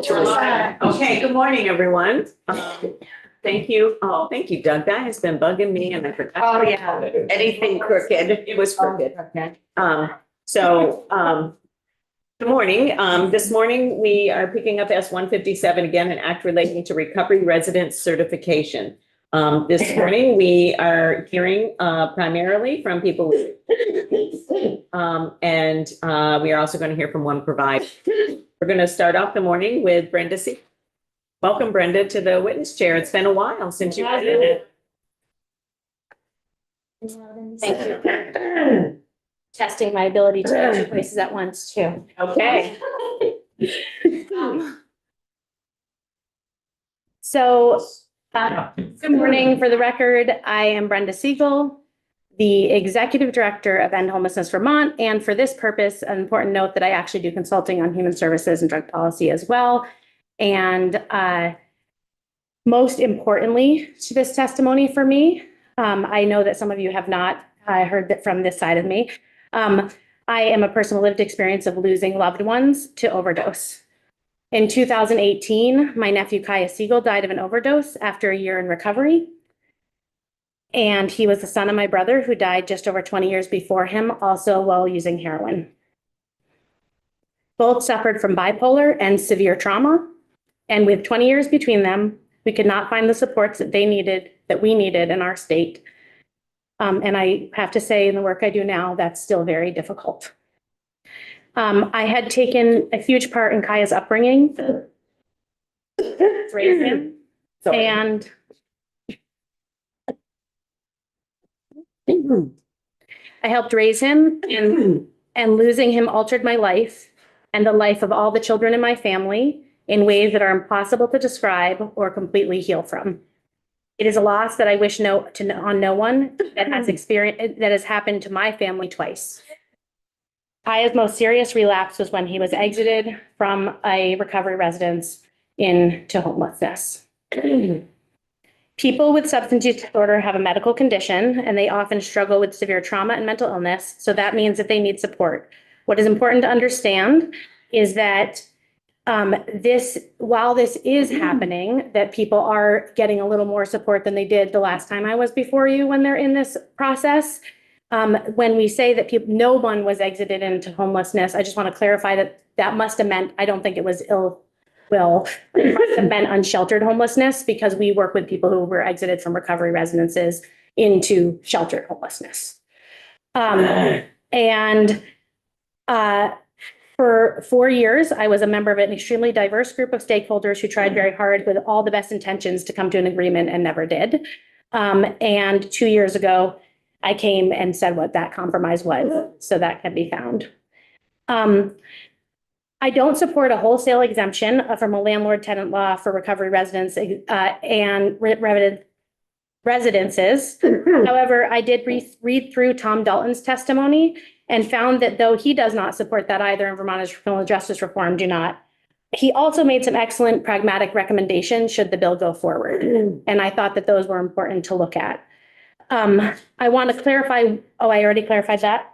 Okay, good morning, everyone. Thank you. Oh, thank you, Doug. That has been bugging me and I forgot. Oh, yeah. Anything crooked. It was crooked. Okay. Good morning. This morning, we are picking up S-157 again, an act relating to recovery residence certification. This morning, we are hearing primarily from people. And we are also going to hear from one provider. We're going to start off the morning with Brenda C. Welcome, Brenda, to the witness chair. It's been a while since you've been in it. Thank you. Testing my ability to answer places at once too. Okay. Good morning. For the record, I am Brenda Siegel, the Executive Director of End Homelessness Vermont. And for this purpose, an important note that I actually do consulting on human services and drug policy as well. And most importantly to this testimony for me, I know that some of you have not heard that from this side of me. I am a person with lived experience of losing loved ones to overdose. In 2018, my nephew Kaya Siegel died of an overdose after a year in recovery. And he was the son of my brother who died just over 20 years before him, also while using heroin. Both suffered from bipolar and severe trauma. And with 20 years between them, we could not find the supports that we needed in our state. And I have to say, in the work I do now, that's still very difficult. I had taken a huge part in Kaya's upbringing, raised him, and I helped raise him, and losing him altered my life and the life of all the children in my family in ways that are impossible to describe or completely heal from. It is a loss that I wish on no one that has happened to my family twice. Kaya's most serious relapse was when he was exited from a recovery residence into homelessness. People with substance use disorder have a medical condition, and they often struggle with severe trauma and mental illness. So that means that they need support. What is important to understand is that while this is happening, that people are getting a little more support than they did the last time I was before you when they're in this process. When we say that no one was exited into homelessness, I just want to clarify that must have meant, I don't think it was ill will, it must have meant unsheltered homelessness, because we work with people who were exited from recovery residences into sheltered homelessness. For 4 years, I was a member of an extremely diverse group of stakeholders who tried very hard with all the best intentions to come to an agreement and never did. And 2 years ago, I came and said what that compromise was, so that can be found. I don't support a wholesale exemption from a landlord-tenant law for recovery residents and residences. However, I did read through Tom Dalton's testimony and found that though he does not support that either, and Vermont's criminal justice reform do not, he also made some excellent pragmatic recommendations should the bill go forward. And I thought that those were important to look at. I want to clarify, I already clarified that.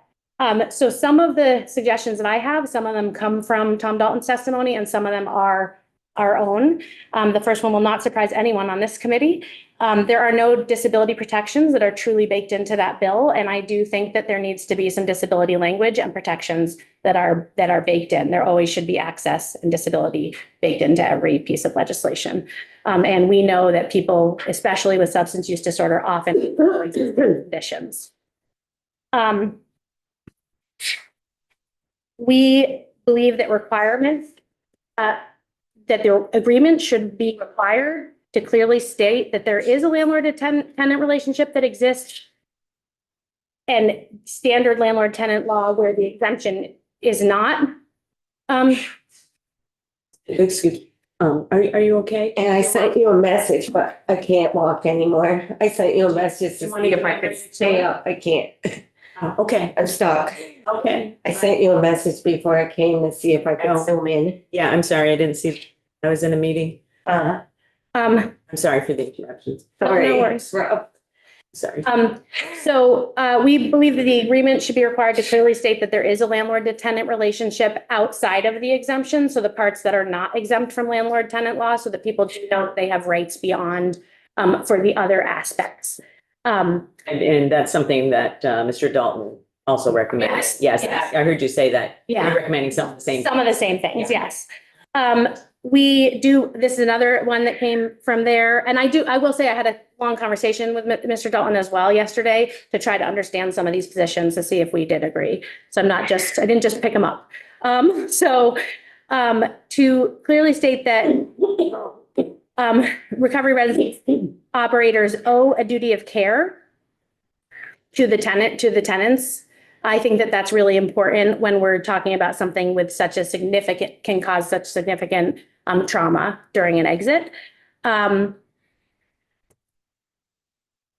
So some of the suggestions that I have, some of them come from Tom Dalton's testimony and some of them are our own. The first one will not surprise anyone on this committee. There are no disability protections that are truly baked into that bill. And I do think that there needs to be some disability language and protections that are baked in. There always should be access and disability baked into every piece of legislation. And we know that people, especially with substance use disorder, often have conditions. We believe that that the agreement should be required to clearly state that there is a landlord-tenant relationship that exists, and standard landlord-tenant law where the exemption is not. Excuse me. Are you okay? And I sent you a message, but I can't walk anymore. I sent you a message to You want me see to if I could stay up. I can't. Okay. I'm stuck. Okay. I sent you a message before I came to see if I could zoom in. Yeah, I'm sorry. I didn't see. I was in a meeting. Uh, I'm sorry for the interruptions. sorry. No worries. Sorry. We believe that the agreement should be required to clearly state that there is a landlord to tenant relationship outside of the exemption. So the parts that are not exempt from landlord tenant law, so that people do know that they have rights beyond for the other aspects. And that's something that Mr. Dalton also recommends. Yes. Yes, I heard you say that. Yeah. You're recommending some of the same. Some of the same things, Yeah. yes. This is another one that came from there. And I will say I had a long conversation with Mr. Dalton as well yesterday to try to understand some of these positions to see if we did agree. So I didn't just pick them up. To clearly state that recovery residence operators owe a duty of care to the tenants. I think that that's really important when we're talking about something with can cause such significant trauma during an exit.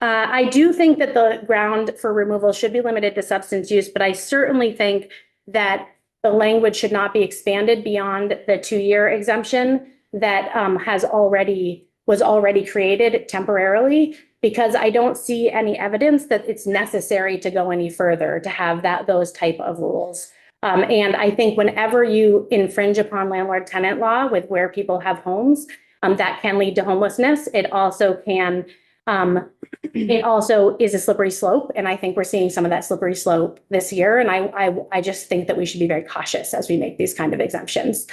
I do think that the ground for removal should be limited to substance use, but I certainly think that the language should not be expanded beyond the 2-year exemption that was already created temporarily, because I don't see any evidence that it's necessary to go any further to have those type of rules. And I think whenever you infringe upon landlord tenant law with where people have homes, that can lead to homelessness. It also is a slippery slope. And I think we're seeing some of that slippery slope this year. And I just think that we should be very cautious as we make these kind of exemptions.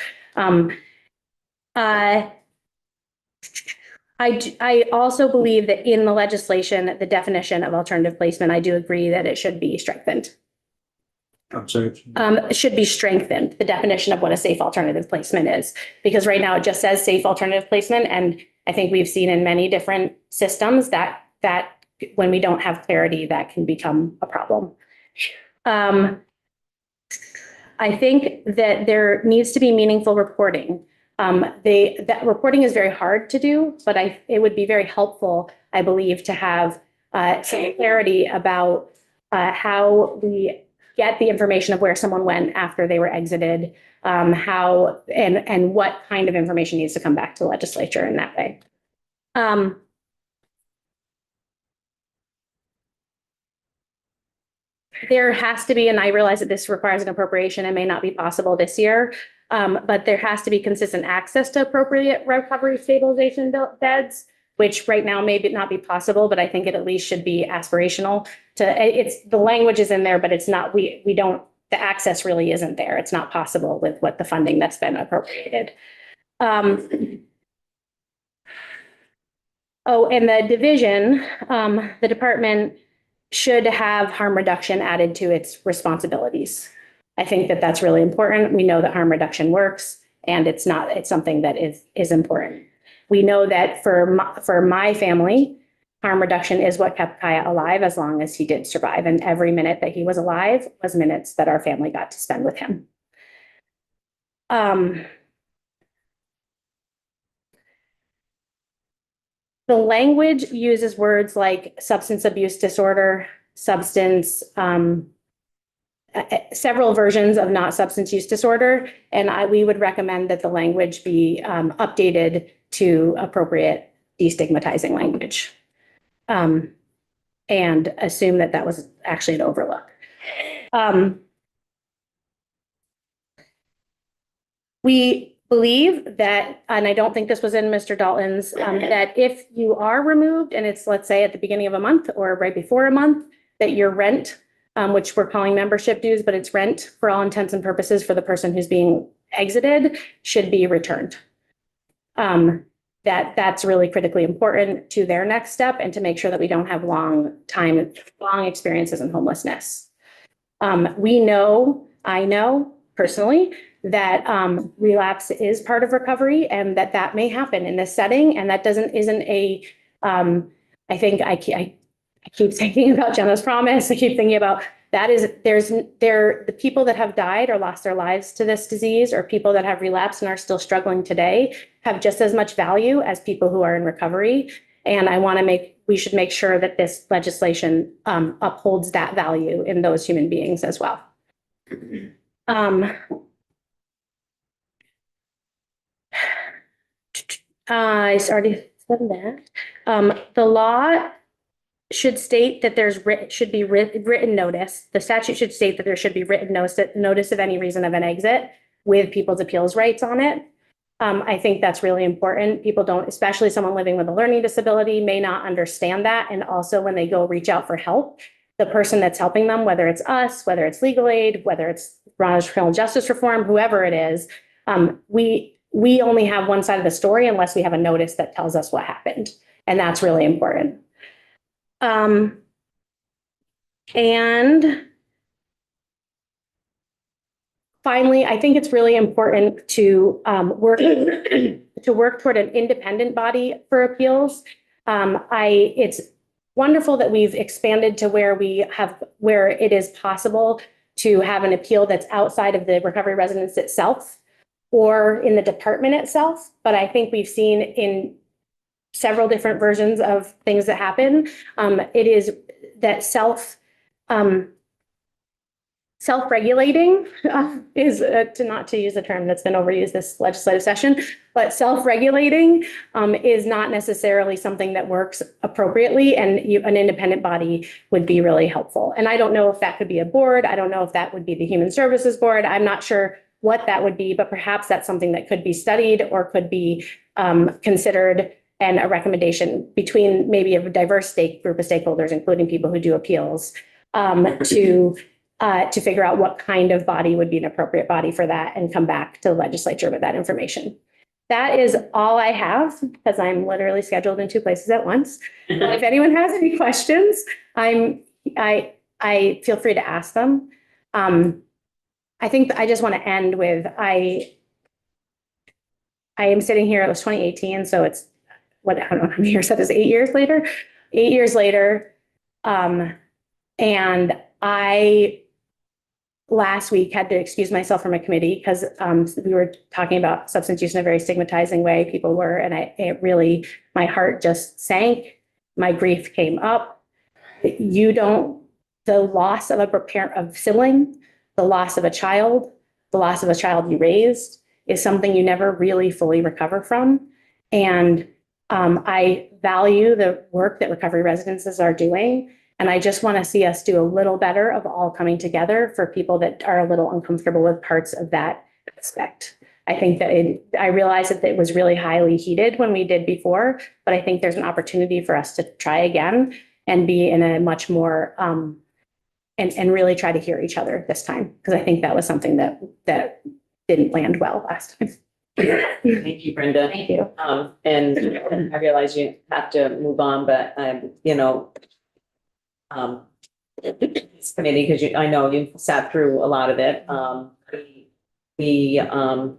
I also believe that in the legislation, the definition of alternative placement, I do agree that it should be strengthened. I'm sorry. It should be strengthened, the definition of what a safe alternative placement is, because right now it just says safe alternative placement. And I think we've seen in many different systems that when we don't have clarity, that can become a problem. I think that there needs to be meaningful reporting. That reporting is very hard to do, but it would be very helpful, I believe, to have some clarity about how we get the information of where someone went after they were exited, how and what kind of information needs to come back to the legislature in that way. There has to be, and I realize that this requires an appropriation and may not be possible this year, but there has to be consistent access to appropriate recovery stabilization beds, which right now may not be possible, but I think it at least should be aspirational. The language is in there, but it's not, the access really isn't there. It's not possible with what the funding that's been appropriated. And the division, the department should have harm reduction added to its responsibilities. I think that that's really important. We know that harm reduction works, and it's something that is important. We know that for my family, harm reduction is what kept Kaya alive as long as he did survive. And every minute that he was alive was minutes that our family got to spend with him. The language uses words like substance abuse disorder, several versions of not substance use disorder. And we would recommend that the language be updated to appropriate destigmatizing language. And assume that was actually an overlook. We believe that, and I don't think this was in Mr. Dalton's, that if you are removed and it's, let's say, at the beginning of a month or right before a month, that your rent, which we're calling membership dues, but it's rent for all intents and purposes for the person who's being exited, should be returned. That's really critically important to their next step and to make sure that we don't have long experiences in homelessness. I know personally that relapse is part of recovery and that may happen in this setting. And that I think I keep thinking about Jenna's promise. I keep thinking about the people that have died or lost their lives to this disease, or people that have relapsed and are still struggling today, have just as much value as people who are in recovery. And we should make sure that this legislation upholds that value in those human beings as well. I already said that. The law should state that should be written notice. The statute should state that there should be written notice of any reason of an exit with people's appeals rights on it. I think that's really important. People don't, especially someone living with a learning disability, may not understand that. And also when they go reach out for help, the person that's helping them, whether it's us, whether it's legal aid, whether it's Vermont Criminal Justice Reform, whoever it is, we only have one side of the story unless we have a notice that tells us what happened. And that's really important. And finally, I think it's really important to work toward an independent body for appeals. It's wonderful that we've expanded to where it is possible to have an appeal that's outside of the recovery residence itself or in the department itself. But I think we've seen in several different versions of things that happen, it is that self-regulating is not to use a term that's been overused this legislative session, but self-regulating is not necessarily something that works appropriately, and an independent body would be really helpful. And I don't know if that could be a board. I don't know if that would be the Human Services Board. I'm not sure what that would be, but perhaps that's something that could be studied or could be considered, and a recommendation between maybe a diverse group of stakeholders, including people who do appeals, to figure out what kind of body would be an appropriate body for that and come back to the legislature with that information. That is all I have, because I'm literally scheduled in 2 places at once. But if anyone has any questions, I feel free to ask them. I think I just want to end with, I am sitting here, it was 2018, so it's, I don't know how many years that is, 8 years later? 8 years later. And I last week had to excuse myself from a committee because we were talking about substance use in a very stigmatizing way. People were, and it really, my heart just sank. My grief came up. The loss of a sibling, the loss of a child you raised is something you never really fully recover from. And I value the work that recovery residences are doing. And I just want to see us do a little better of all coming together for people that are a little uncomfortable with parts of that aspect. I think that I realized that it was really highly heated when we did before, but I think there's an opportunity for us to try again and be in a much more, and really try to hear each other this time. Because I think that was something that didn't land well last time. Thank you, Brenda. Thank you. And I realize you have to move on, but this committee, because I know you've sat through a lot of it. We often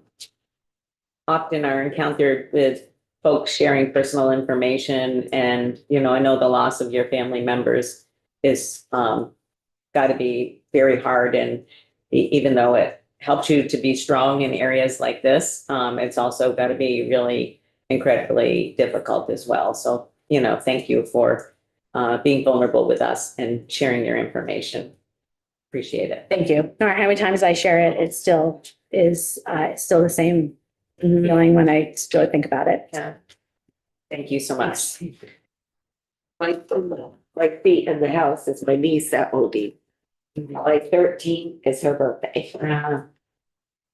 are encountered with folks sharing personal information, and I know the loss of your family members is got to be very hard, and even though it helps you to be strong in areas like this, it's also got to be really incredibly difficult as well. So thank you for being vulnerable with us and sharing your information. Appreciate it. Thank you. No matter how many times I share it, it still is still the same feeling when I still think about it. Yeah. Thank you so much. My feet in the house is my niece at OD. Like 13 is her birthday.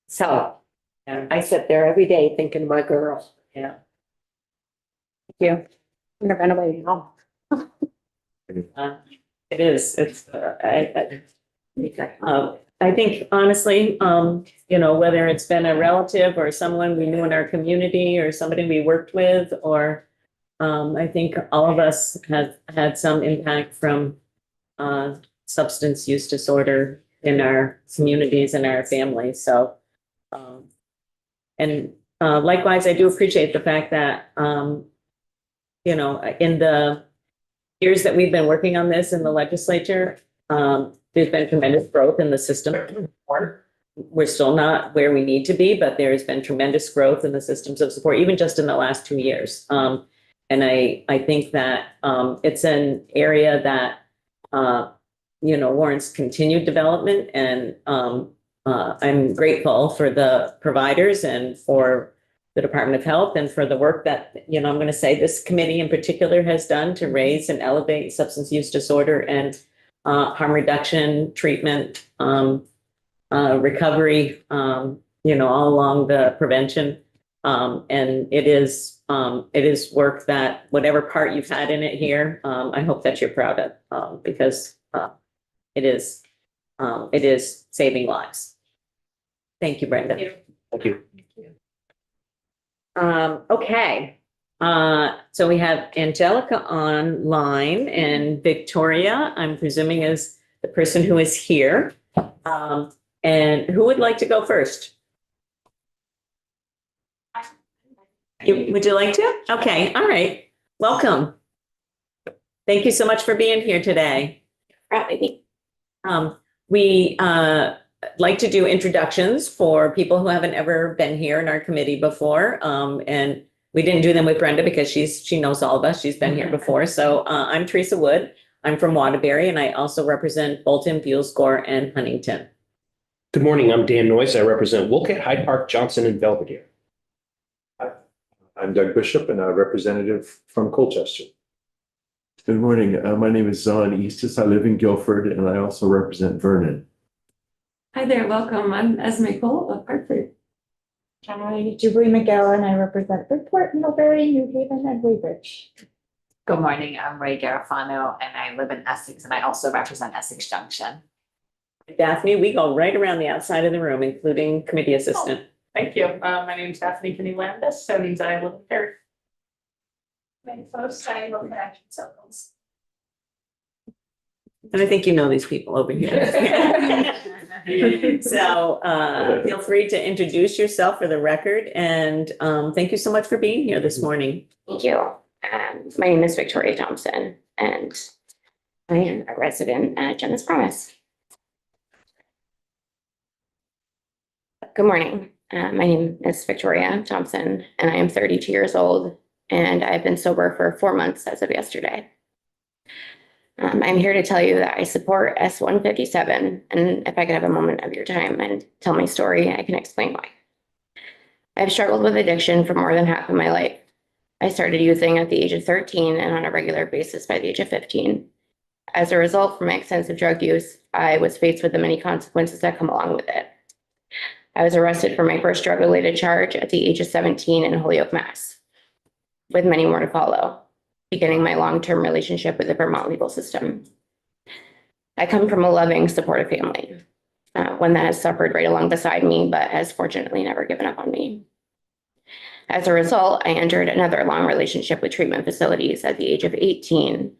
So Yeah. I sit there every day thinking of my girl. Yeah. Thank you. I'm gonna run away now. It is. It's. I think honestly, whether it's been a relative or someone we knew in our community or somebody we worked with, or I think all of us have had some impact from substance use disorder in our communities and our families. So, likewise, I do appreciate the fact that, in the years that we've been working on this in the legislature, there's been tremendous growth in the system. We're still not where we need to be, but there's been tremendous growth in the systems of support, even just in the last 2 years. And I think that it's an area that, warrants continued development. And I'm grateful for the providers and for the Department of Health and for the work that, you know, I'm going to say this committee in particular has done to raise and elevate substance use disorder and harm reduction, treatment, recovery, you know, all along the prevention. And it is work that whatever part you've had in it here, I hope that you're proud of, because it is saving lives. Thank you, Brenda. Thank you. Okay. So we have Angelica online and Victoria, I'm presuming is the person who is here. And who would like to go first? Would you like to? Okay, all right. Welcome. Thank you so much for being here today. We like to do introductions for people who haven't ever been here in our committee before. And we didn't do them with Brenda because she knows all of us. She's been here before. So I'm Teresa Wood. I'm from Waterbury, and I also represent Bolton, Buellscore, and Huntington. Good morning. I'm Dan Noyes. I represent Wolcott, Hyde Park, Johnson, and Belvedere. I'm Doug Bishop and a representative from Colchester. Good morning. My name is Zon Eastis. I live in Guilford and I also represent Vernon. Hi there, welcome. I'm Esme Cole of Hartford. Hi, Jubilee McGowan. I represent Bridgeport, Middlebury, New Haven, and Weybridge. Good morning, I'm Ray Garofano and I live in Essex and I also represent Essex Junction. Daphne, we go right around the outside of the room, including committee assistant. Thank you. My name is Daphne Kinney Landis, and I live in Perry. Many folks, I live in Action Circles. And I think you know these people over here. So feel free to introduce yourself for the record, and thank you so much for being here this morning. Thank you. My name is Victoria Thompson, and I am a resident at Jenna's Promise. Good morning. My name is Victoria Thompson, and I am 32 years old, and I've been sober for 4 months as of yesterday. I'm here to tell you that I support S-157, and if I could have a moment of your time and tell my story, I can explain why. I've struggled with addiction for more than half of my life. I started using at the age of 13 and on a regular basis by the age of 15. As a result, from my extensive drug use, I was faced with the many consequences that come along with it. I was arrested for my first drug-related charge at the age of 17 in Holyoke, Mass, with many more to follow, beginning my long-term relationship with the Vermont legal system. I come from a loving, supportive family, one that has suffered right along beside me, but has fortunately never given up on me. As a result, I entered another long relationship with treatment facilities at the age of 18.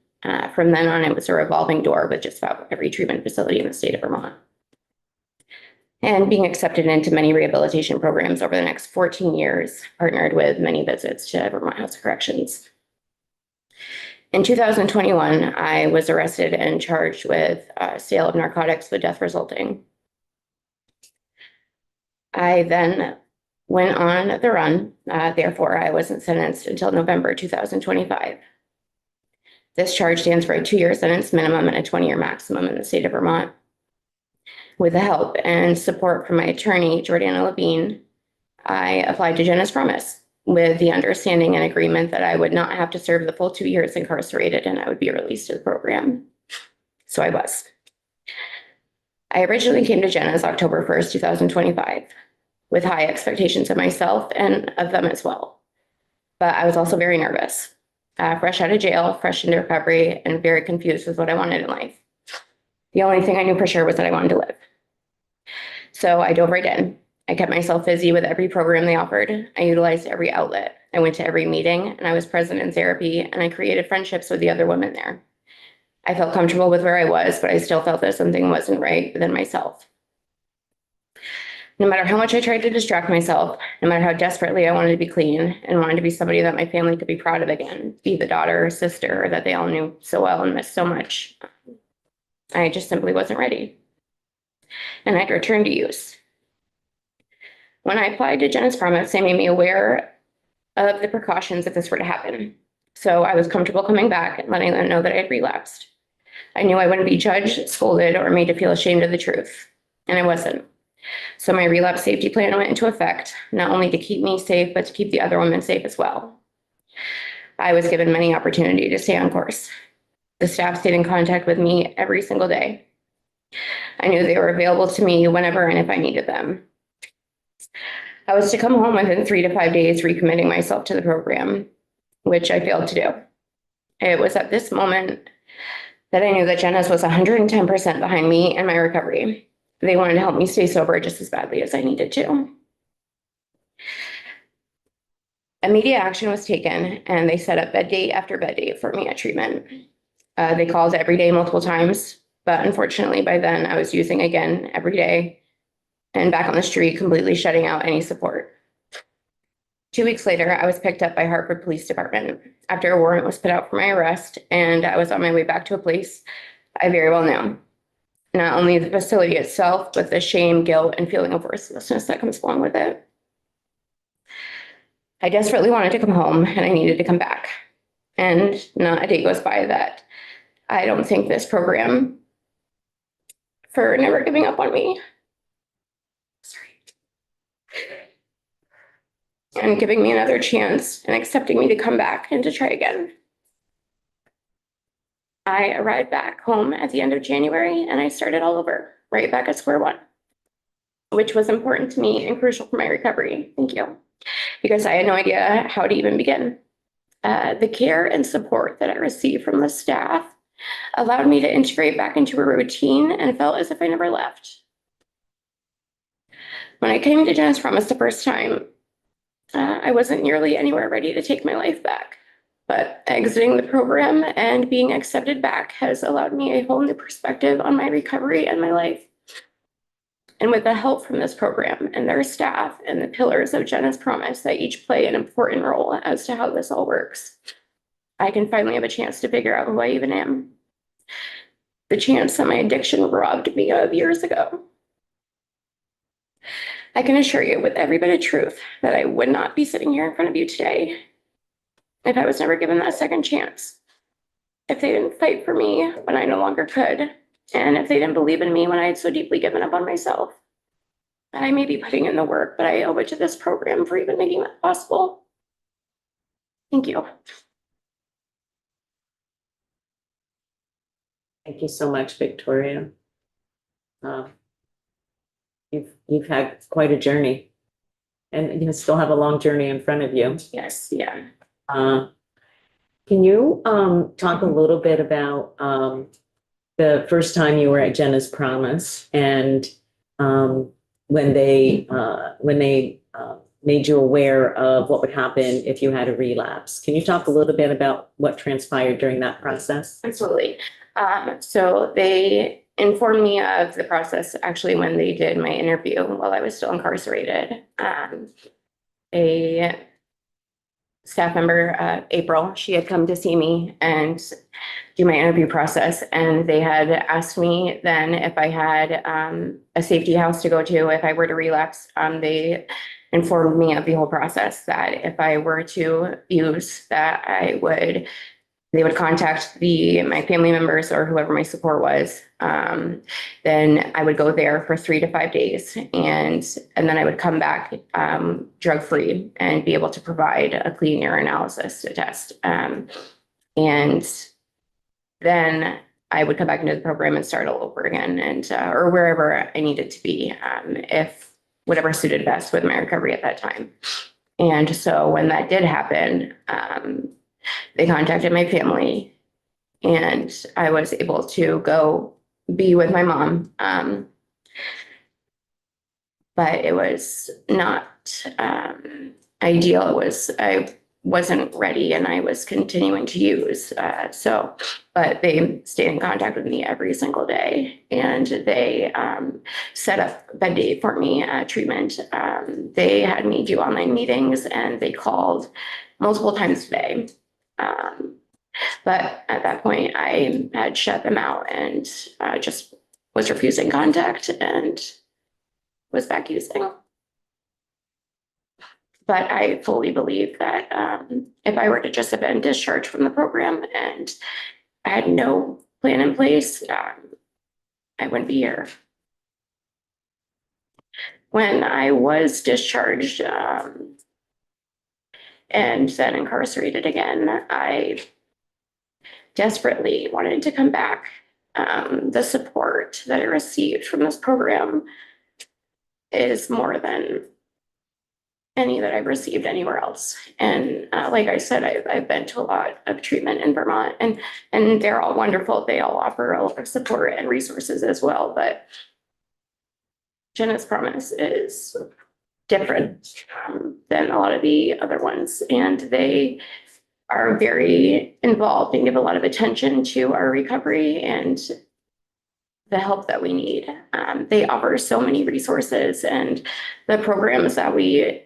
From then on, it was a revolving door with just about every treatment facility in the state of Vermont. And being accepted into many rehabilitation programs over the next 14 years, partnered with many visits to Vermont House of Corrections. In 2021, I was arrested and charged with sale of narcotics with death resulting. I then went on the run, therefore I wasn't sentenced until November 2025. This charge stands for a 2-year sentence minimum and a 20-year maximum in the state of Vermont. With the help and support from my attorney, Jordana Levine, I applied to Jenna's Promise with the understanding and agreement that I would not have to serve the full 2 years incarcerated and I would be released to the program. So I was. I originally came to Jenna's October 1st, 2025, with high expectations of myself and of them as well. But I was also very nervous, fresh out of jail, fresh into recovery, and very confused with what I wanted in life. The only thing I knew for sure was that I wanted to live. So I dove right in. I kept myself busy with every program they offered. I utilized every outlet. I went to every meeting and I was present in therapy and I created friendships with the other women there. I felt comfortable with where I was, but I still felt that something wasn't right within myself. No matter how much I tried to distract myself, no matter how desperately I wanted to be clean and wanted to be somebody that my family could be proud of again, be the daughter or sister that they all knew so well and missed so much, I just simply wasn't ready. And I'd returned to use. When I applied to Jenna's Promise, they made me aware of the precautions if this were to happen. So I was comfortable coming back and letting them know that I had relapsed. I knew I wouldn't be judged, scolded, or made to feel ashamed of the truth. And I wasn't. So my relapse safety plan went into effect, not only to keep me safe, but to keep the other women safe as well. I was given many opportunities to stay on course. The staff stayed in contact with me every single day. I knew they were available to me whenever and if I needed them. I was to come home within 3 to 5 days, recommitting myself to the program, which I failed to do. It was at this moment that I knew that Genesis was 110% behind me and my recovery. They wanted to help me stay sober just as badly as I needed to. Immediate action was taken, and they set up bed date after bed date for me at treatment. They called every day multiple times, but unfortunately by then I was using again every day and back on the street, completely shutting out any support. 2 weeks later, I was picked up by Hartford Police Department after a warrant was put out for my arrest, and I was on my way back to a place I very well knew. Not only the facility itself, but the shame, guilt, and feeling of worthlessness that comes along with it. I desperately wanted to come home, and I needed to come back. And not a day goes by that I don't thank this program for never giving up on me. Sorry. And giving me another chance and accepting me to come back and to try again. I arrived back home at the end of January and I started all over, right back at square one, which was important to me and crucial for my recovery. Thank you. Because I had no idea how to even begin. The care and support that I received from the staff allowed me to integrate back into a routine and felt as if I never left. When I came to Genesis Promise the first time, I wasn't nearly anywhere ready to take my life back. But exiting the program and being accepted back has allowed me a whole new perspective on my recovery and my life. And with the help from this program and their staff and the pillars of Genesis Promise that each play an important role as to how this all works, I can finally have a chance to figure out who I even am. The chance that my addiction robbed me of years ago. I can assure you with every bit of truth that I would not be sitting here in front of you today if I was never given that second chance. If they didn't fight for me when I no longer could, and if they didn't believe in me when I had so deeply given up on myself. I may be putting in the work, but I owe it to this program for even making that possible. Thank you. Thank you so much, Victoria. You've had quite a journey, and you still have a long journey in front of you. Yes, yeah. Can you talk a little bit about the first time you were at Genesis Promise and when they made you aware of what would happen if you had a relapse? Can you talk a little bit about what transpired during that process? Absolutely. So they informed me of the process actually when they did my interview while I was still incarcerated. A staff member, April, she had come to see me and do my interview process. And they had asked me then if I had a safety house to go to if I were to relapse. They informed me of the whole process that if I were to use that they would contact my family members or whoever my support was. Then I would go there for 3 to 5 days and then I would come back drug-free and be able to provide a clean urinalysis to test. And then I would come back into the program and start all over again and or wherever I needed to be, if whatever suited best with my recovery at that time. And so when that did happen, they contacted my family and I was able to go be with my mom. But it was not ideal. I wasn't ready and I was continuing to use. But they stayed in contact with me every single day and they set up bed day for me treatment. They had me do online meetings and they called multiple times a day. But at that point I had shut them out and just was refusing contact and was back using. But I fully believe that if I were to just have been discharged from the program and I had no plan in place, I wouldn't be here. when I was discharged, and then incarcerated again, I desperately wanted to come back. The support that I received from this program is more than any that I've received anywhere else. And like I said, I've been to a lot of treatment in Vermont, and they're all wonderful. They all offer a lot of support and resources as well. But Jenna's Promise is different than a lot of the other ones, and they are very involved and give a lot of attention to our recovery and the help that we need. They offer so many resources, and the programs that we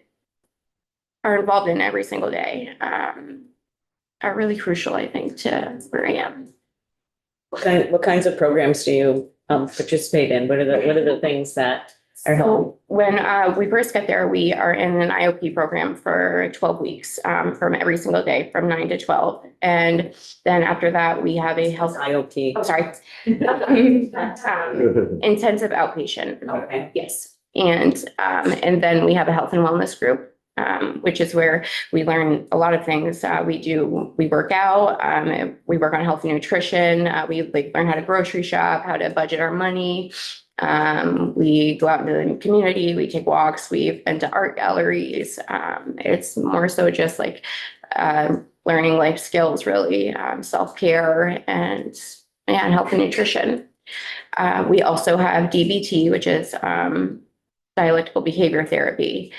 are involved in every single day are really crucial, I think, to where I am. What kinds of programs do you participate in? What are the things that are helping? So when we first get there, we are in an IOP program for 12 weeks from every single day from 9 to 12. And then after that, we have a health, IOP. oh, sorry. Intensive outpatient. Okay. Yes. And then we have a health and wellness group, which is where we learn a lot of things. We work out, we work on healthy nutrition. We learn how to grocery shop, how to budget our money. We go out into the community, we take walks, we've been to art galleries. It's more so just learning life skills, really, self-care and health and nutrition. We also have DBT, which is dialectical behavior therapy.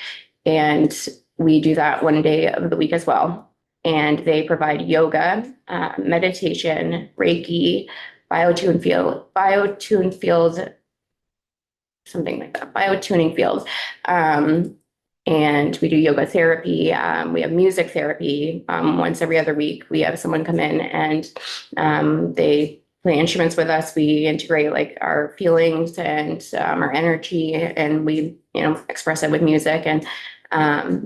And we do that one day of the week as well. And they provide yoga, meditation, Reiki, biotune field, something like that, biotuning field. And we do yoga therapy. We have music therapy. Once every other week, we have someone come in and they play instruments with us. We integrate our feelings and our energy, and we, express it with music, and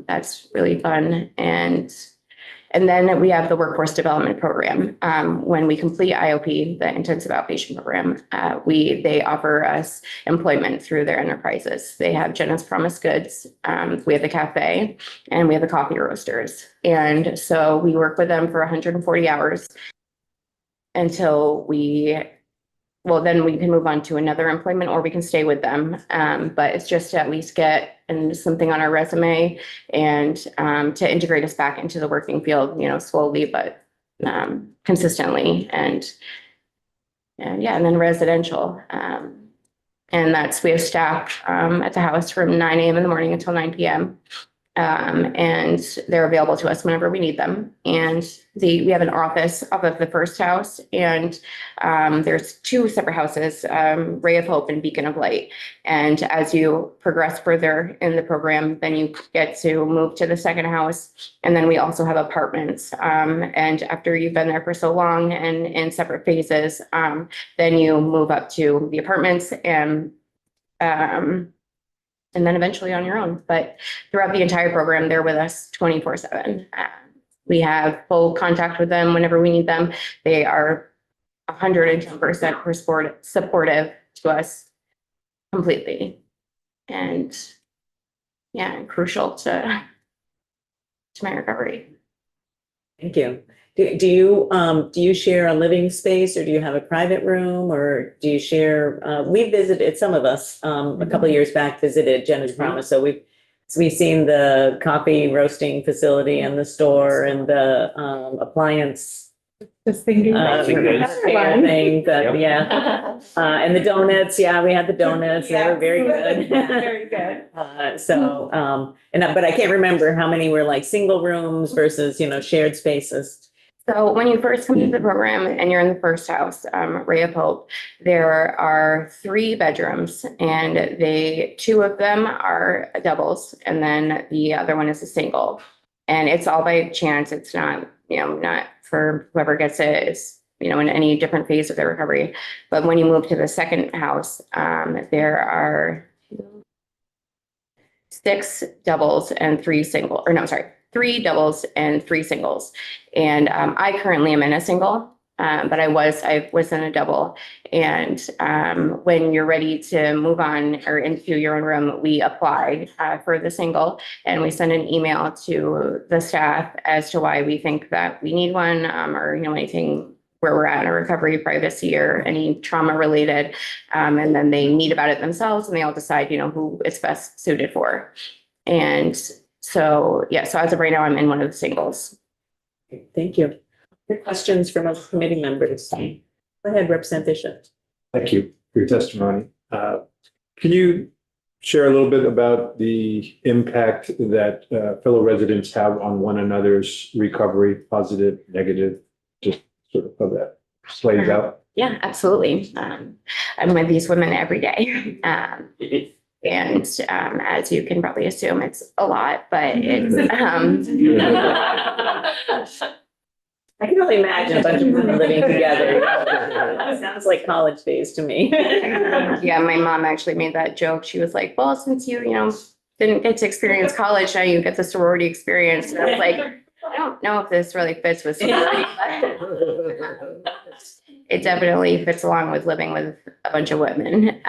that's really fun. And then we have the workforce development program. When we complete IOP, the intensive outpatient program, they offer us employment through their enterprises. They have Jenna's Promise Goods. We have the cafe, and we have the coffee roasters. And so we work with them for 140 hours until then we can move on to another employment, or we can stay with them. But it's just to at least get something on our resume and to integrate us back into the working field, slowly but consistently. And then residential. And we have staff at the house from 9 a.m. in the morning until 9 p.m. And they're available to us whenever we need them. And we have an office off of the first house, and there's two separate houses, Ray of Hope and Beacon of Light. And as you progress further in the program, then you get to move to the second house. And then we also have apartments. And after you've been there for so long and in separate phases, then you move up to the apartments and then eventually on your own. But throughout the entire program, they're with us 24/7. We have full contact with them whenever we need them. They are 110% supportive to us completely. And crucial to my recovery. Thank you. Do you share a living space, or do you have a private room, or do you share? We visited, some of us a couple of years back visited Jenna's Promise, so we've seen the coffee roasting facility and the store and the appliance Just thinking. thing that, Yep. and the donuts. Yeah, we had the donuts. They were very good. Very good. But I can't remember how many were single rooms versus shared spaces. So when you first come to the program and you're in the first house, Ray of Hope, there are 3 bedrooms, and two of them are doubles, and then the other one is a single. And it's all by chance. It's not, not for whoever gets it. It's, in any different phase of their recovery. But when you move to the second house, there are 6 doubles and 3 single, or no, sorry, 3 doubles and 3 singles. And I currently am in a single. But I was in a double. And when you're ready to move on or into your own room, we apply for the single, and we send an email to the staff as to why we think that we need one, or, anything where we're at in our recovery, privacy, or any trauma related. And then they meet about it themselves, and they all decide, who it's best suited for. And so, yeah, so as of right now, I'm in one of the singles. Thank you. Any questions from other committee members? Go ahead, Representative Bishop. Thank you for your testimony. Can you share a little bit about the impact that fellow residents have on one another's recovery, positive, negative, just sort of how that plays out? Yeah, absolutely. I'm with these women every day. And as you can probably assume, it's a lot, but it's I can only imagine a bunch of women living together. Sounds like college days to me. yeah, my mom actually made that joke. She was like, well, since you didn't get to experience college, now you get the sorority experience. And I was like, I don't know if this really fits with sorority, but it definitely fits along with living with a bunch of women.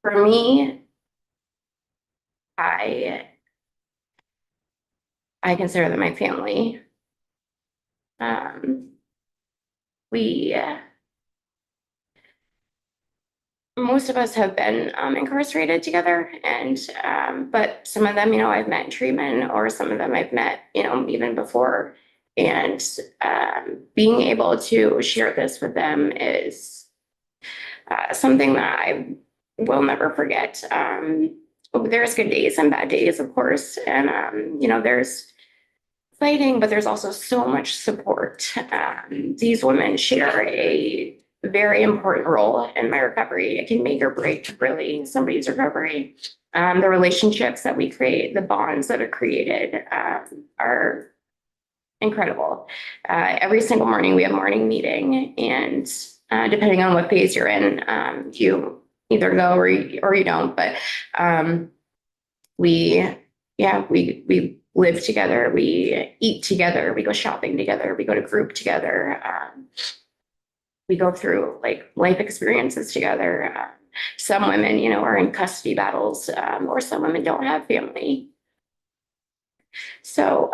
For me, I consider them my family. Most of us have been incarcerated together, and but some of them, I've met in treatment, or some of them I've met, even before. And being able to share this with them is something that I will never forget. There's good days and bad days, of course, and there's fighting, but there's also so much support. These women share a very important role in my recovery. It can make or break, really, somebody's recovery. The relationships that we create, the bonds that are created, are incredible. Every single morning we have morning meeting, and depending on what phase you're in, you either go or you don't. But we live together, we eat together, we go shopping together, we go to group together. We go through life experiences together. Some women, are in custody battles, or some women don't have family. So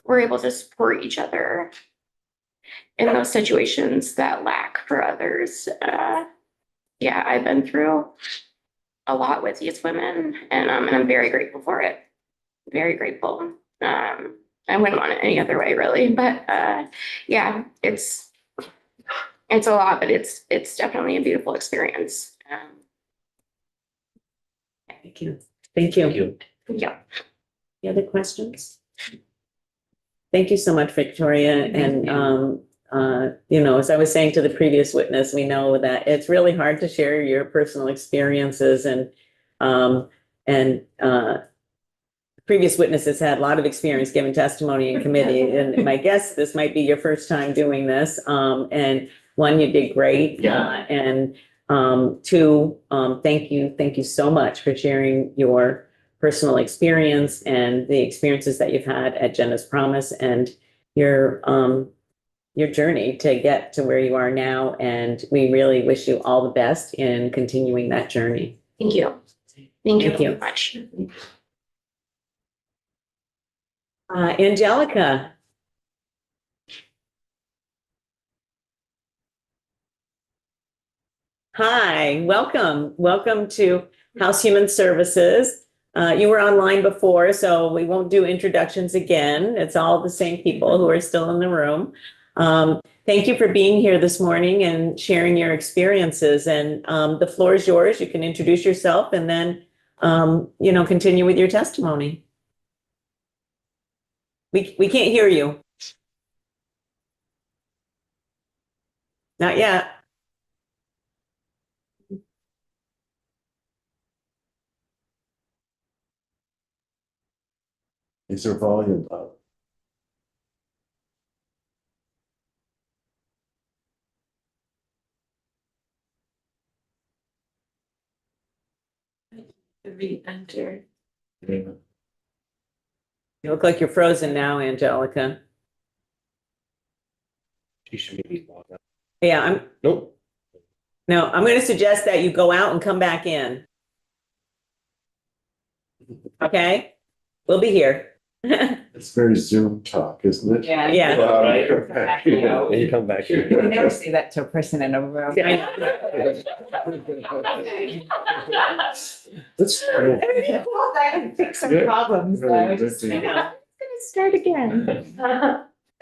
we're able to support each other in those situations that lack for others. I've been through a lot with these women, and I'm very grateful for it. Very grateful. I wouldn't want it any other way, really. But it's a lot, but it's definitely a beautiful experience. Thank you. Thank you. Yeah. Any other questions? Thank you so much, Victoria. And as I was saying to the previous witness, we know that it's really hard to share your personal experiences, and previous witnesses had a lot of experience giving testimony in committee. And my guess, this might be your first time doing this. And one, you did great. Yeah. And two, thank you so much for sharing your personal experience and the experiences that you've had at Jenna's Promise, and your journey to get to where you are now. And we really wish you all the best in continuing that journey. Thank you. Thank you Thank you. very much. Angelica. Hi, welcome. Welcome to House Human Services. You were online before, so we won't do introductions again. It's all the same people who are still in the room. Thank you for being here this morning and sharing your experiences. And the floor is yours. You can introduce yourself and then, continue with your testimony. We can't hear you. Not yet. Is there volume up? Re-enter. You look like you're frozen now, Angelica. She should maybe log out. Yeah, Nope. I'm going to suggest that you go out and come back in. Okay? We'll be here. It's very Zoom talk, isn't it? Yeah. Yeah. Right. Okay. And you come back You here. never say that to a person in a room. Let's. Fix some Yeah. problems, though. Just, Yeah. gonna start again.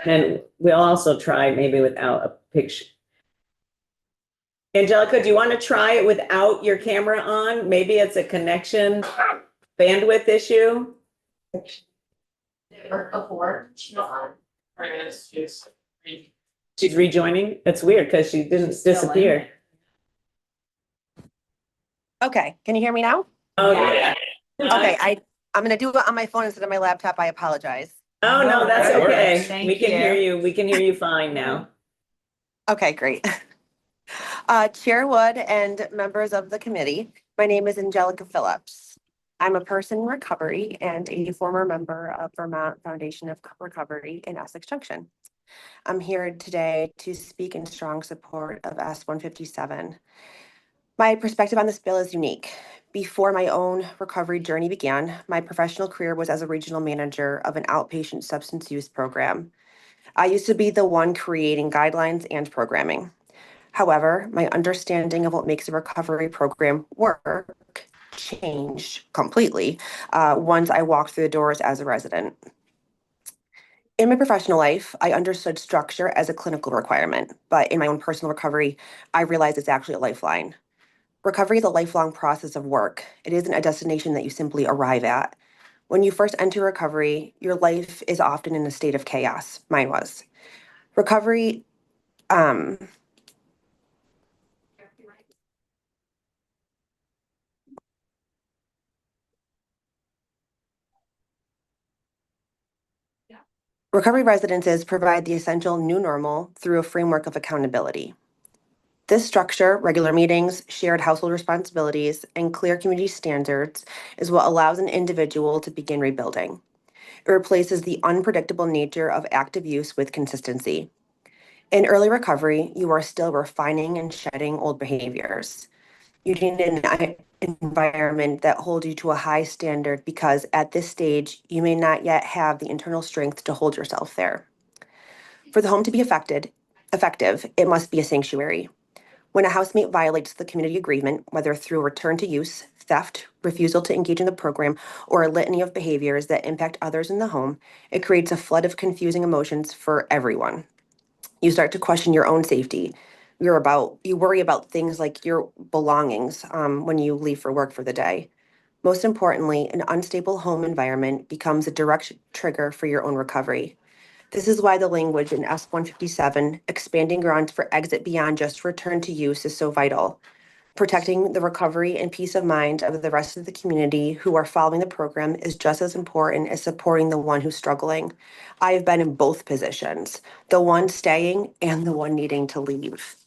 And we'll also try maybe without a picture. Angelica, do you want to try it without your camera on? Maybe it's a connection bandwidth issue? Before, she's on. Or is she's. She's rejoining? That's weird because she didn't She's still in. disappear. Okay, can you hear me now? Okay. Okay, I'm gonna do it on my phone instead of my laptop. I apologize. Oh, no, that's That works. okay. Thank We can you. hear you. We can hear you fine now. Okay, great. Chair Wood and members of the committee, my name is Angelica Phillips. I'm a person in recovery and a former member of Vermont Foundation of Recovery in Essex Junction. I'm here today to speak in strong support of S-157. My perspective on this bill is unique. Before my own recovery journey began, my professional career was as a regional manager of an outpatient substance use program. I used to be the one creating guidelines and programming. However, my understanding of what makes a recovery program work changed completely once I walked through the doors as a resident. In my professional life, I understood structure as a clinical requirement, but in my own personal recovery, I realized it's actually a lifeline. Recovery is a lifelong process of work. It isn't a destination that you simply arrive at. When you first enter recovery, your life is often in a state of chaos. Mine was. Recovery, recovery residences provide the essential new normal through a framework of accountability. This structure, regular meetings, shared household responsibilities, and clear community standards is what allows an individual to begin rebuilding. It replaces the unpredictable nature of active use with consistency. In early recovery, you are still refining and shedding old behaviors. You need an environment that holds you to a high standard because at this stage, you may not yet have the internal strength to hold yourself there. For the home to be effective, it must be a sanctuary. When a housemate violates the community agreement, whether through return to use, theft, refusal to engage in the program, or a litany of behaviors that impact others in the home, it creates a flood of confusing emotions for everyone. You start to question your own safety. You worry about things like your belongings when you leave for work for the day. Most importantly, an unstable home environment becomes a direct trigger for your own recovery. This is why the language in S-157, expanding grounds for exit beyond just return to use, is so vital. Protecting the recovery and peace of mind of the rest of the community who are following the program is just as important as supporting the one who's struggling. I have been in both positions, the one staying and the one needing to leave.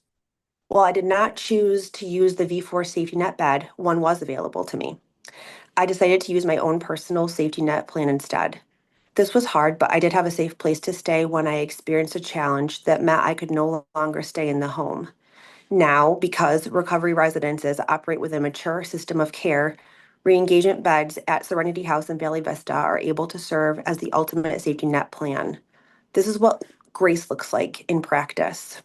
While I did not choose to use the V4 safety net bed, one was available to me. I decided to use my own personal safety net plan instead. This was hard, but I did have a safe place to stay when I experienced a challenge that meant I could no longer stay in the home. Now, because recovery residences operate with a mature system of care, re-engagement beds at Serenity House in Valley Vista are able to serve as the ultimate safety net plan. This is what grace looks like in practice.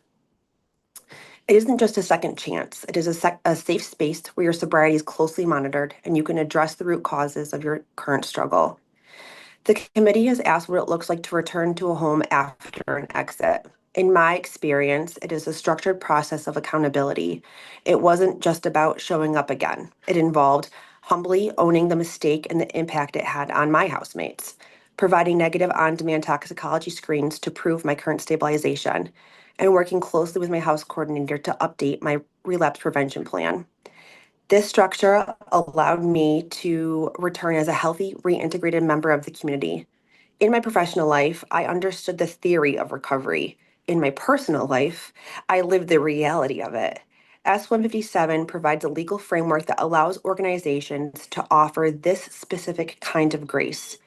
It isn't just a second chance. It is a safe space where your sobriety is closely monitored and you can address the root causes of your current struggle. The committee has asked what it looks like to return to a home after an exit. In my experience, it is a structured process of accountability. It wasn't just about showing up again. It involved humbly owning the mistake and the impact it had on my housemates, providing negative on-demand toxicology screens to prove my current stabilization, and working closely with my house coordinator to update my relapse prevention plan. This structure allowed me to return as a healthy, reintegrated member of the community. In my professional life, I understood the theory of recovery. In my personal life, I lived the reality of it. S-157 provides a legal framework that allows organizations to offer this specific kind of grace.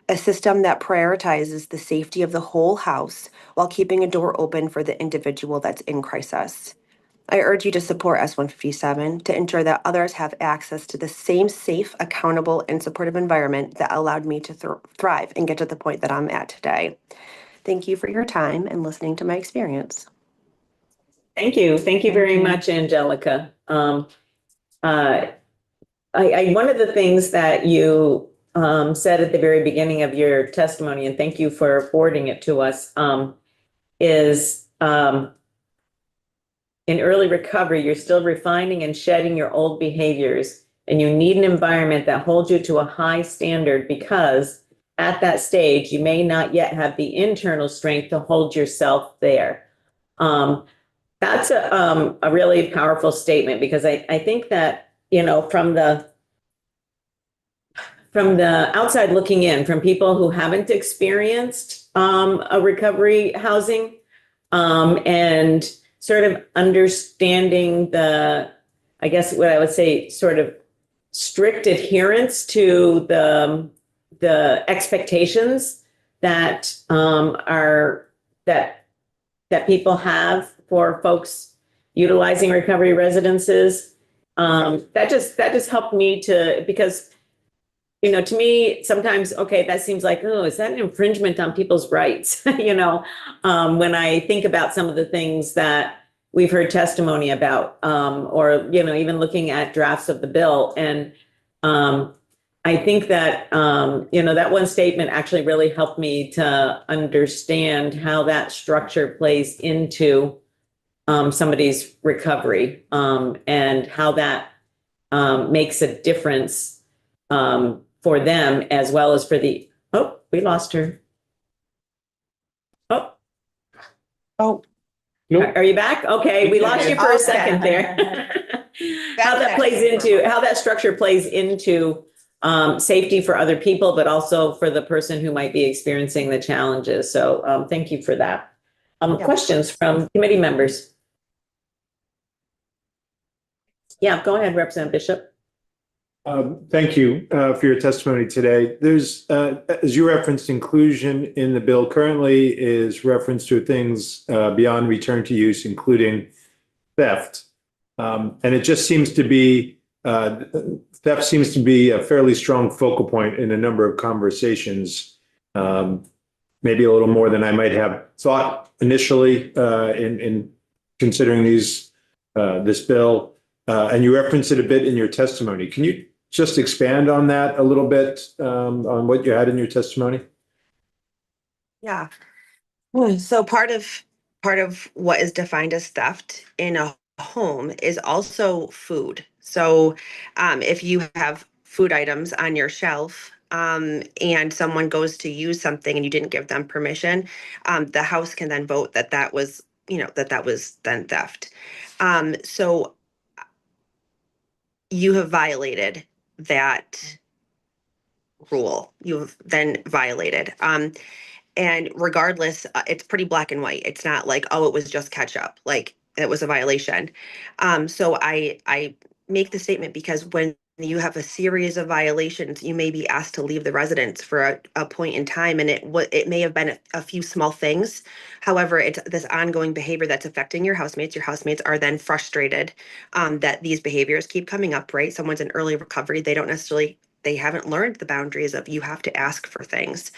a system that prioritizes the safety of the whole house while keeping a door open for the individual that's in crisis. I urge you to support S157 to ensure that others have access to the same safe, accountable, and supportive environment that allowed me to thrive and get to the point that I'm at today. Thank you for your time and listening to my experience. Thank you. Thank you very much, Angelica. One of the things that you said at the very beginning of your testimony, and thank you for forwarding it to us, is in early recovery, you're still refining and shedding your old behaviors, and you need an environment that holds you to a high standard because at that stage, you may not yet have the internal strength to hold yourself there. That's a really powerful statement because I think that, you know, from the outside looking in, from people who haven't experienced a recovery housing and sort of understanding I guess what I would say, sort of strict adherence to the expectations that that people have for folks utilizing recovery residences. That just helped me because, you know, to me, sometimes, okay, that seems like, oh, is that an infringement on people's rights? You know, when I think about some of the things that we've heard testimony about, or, you know, even looking at drafts of the bill. And I think that, you know, that one statement actually really helped me to understand how that structure plays into somebody's recovery, and how that makes a difference for them as well as for we lost her. Oh. Nope. Are you back? Okay, we lost you for a second there. How that structure plays into safety for other people, but also for the person who might be experiencing the challenges. So thank you for that. Questions from committee members? Yeah, go ahead, Representative Bishop. Thank you for your testimony today. There's, as you referenced, inclusion in the bill currently is reference to things beyond return to use, including theft. And it just seems to be, theft seems to be a fairly strong focal point in a number of conversations, maybe a little more than I might have thought initially in considering this bill. And you referenced it a bit in your testimony. Can you just expand on that a little bit, on what you had in your testimony? Yeah. So part of what is defined as theft in a home is also food. So if you have food items on your shelf, and someone goes to use something and you didn't give them permission, the house can then vote that was, you know, that was then theft. So you have violated that rule. You've then violated. And regardless, it's pretty black and white. It's not like, oh, it was just ketchup. Like it was a violation. So I make the statement because when you have a series of violations, you may be asked to leave the residence for a point in time, and it may have been a few small things. However, it's this ongoing behavior that's affecting your housemates. Your housemates are then frustrated that these behaviors keep coming up, right? Someone's in early recovery. They haven't learned the boundaries of you have to ask for things.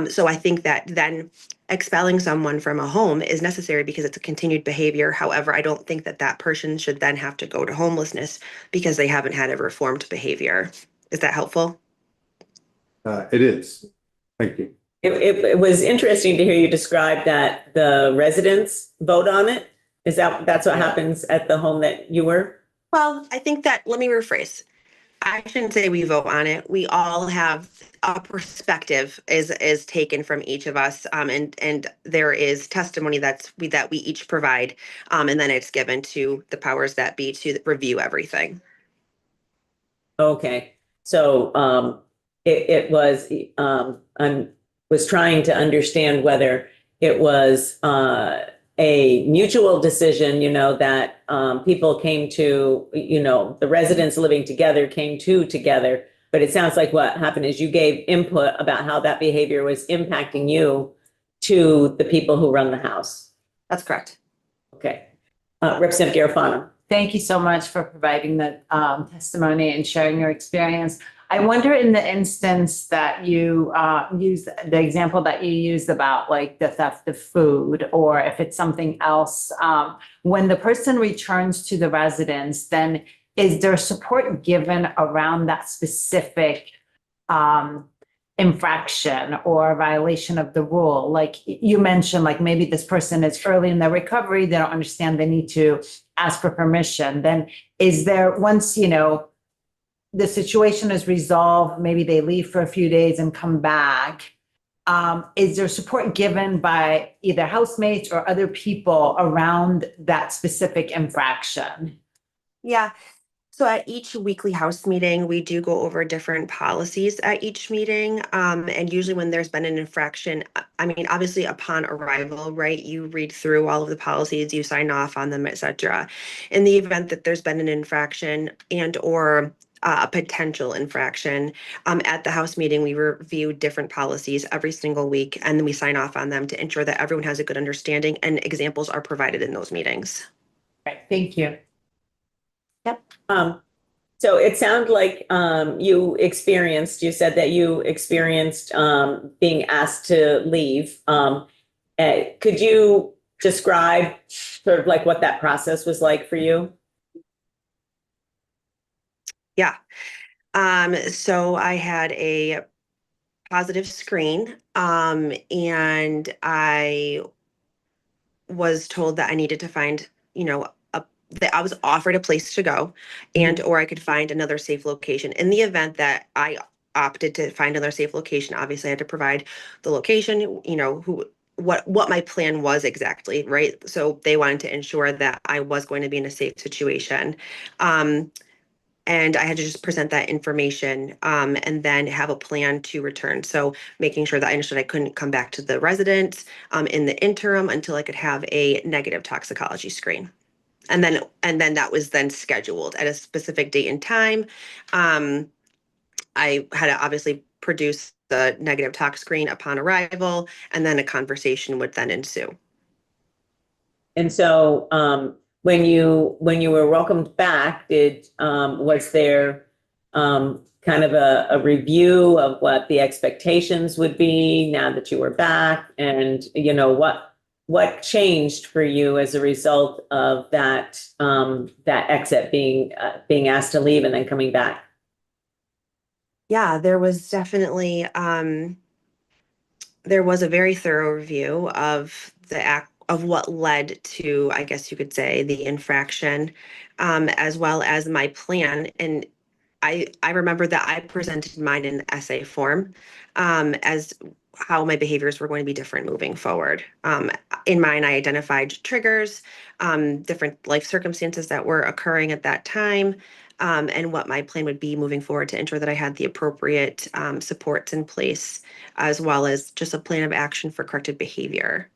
So I think that then expelling someone from a home is necessary because it's a continued behavior. However, I don't think that person should then have to go to homelessness because they haven't had a reformed behavior. Is that helpful? It is. Thank you. It was interesting to hear you describe that the residents vote on it. That's what happens at the home that you were? Well, I think that, let me rephrase. I shouldn't say we vote on it. We all have a perspective is taken from each of us, and there is testimony that we each provide, and then it's given to the powers that be to review everything. Okay, so it was I was trying to understand whether it was a mutual decision, you know, that people came to, you know, the residents living together came together, But it sounds like what happened is you gave input about how that behavior was impacting you to the people who run the house. That's correct. Okay. Representative Garofano. Thank you so much for providing the testimony and sharing your experience. I wonder, in the instance that you use the example that you used about like the theft of food, or if it's something else, when the person returns to the residence, then is there support given around that specific infraction or violation of the rule? Like you mentioned, like maybe this person is early in their recovery, they don't understand they need to ask for permission. Then is there, once, you know, the situation is resolved, maybe they leave for a few days and come back, is there support given by either housemates or other people around that specific infraction? Yeah. So at each weekly house meeting, we do go over different policies at each meeting. And usually when there's been an infraction, I mean, obviously upon arrival, right, you read through all of the policies, you sign off on them, et cetera. In the event that there's been an infraction and or a potential infraction, at the house meeting, we review different policies every single week, and then we sign off on them to ensure that everyone has a good understanding and examples are provided in those meetings. Right, thank you. So it sounded like you said that you experienced being asked to leave. Could you describe sort of like what that process was like for you? Yeah. So I had a positive screen, and I was told that I needed to find, you know, that I was offered a place to go, and or I could find another safe location. In the event that I opted to find another safe location, obviously I had to provide the location, you know, what my plan was exactly, right? So they wanted to ensure that I was going to be in a safe situation. And I had to just present that information, and then have a plan to return. So making sure that I understood I couldn't come back to the residence in the interim until I could have a negative toxicology screen. And then that was then scheduled at a specific date and time. I had to obviously produce the negative tox screen upon arrival, and then a conversation would then ensue. And so when you were welcomed back, was there kind of a review of what the expectations would be now that you were back, and you know what changed for you as a result of that exit, being asked to leave and then coming back? Yeah, there was definitely there was a very thorough review of of what led to, I guess you could say, the infraction, as well as my plan. And I remember that I presented mine in essay form, as how my behaviors were going to be different moving forward. In mine, I identified triggers, different life circumstances that were occurring at that time, and what my plan would be moving forward to ensure that I had the appropriate supports in place, as well as just a plan of action for corrected behavior.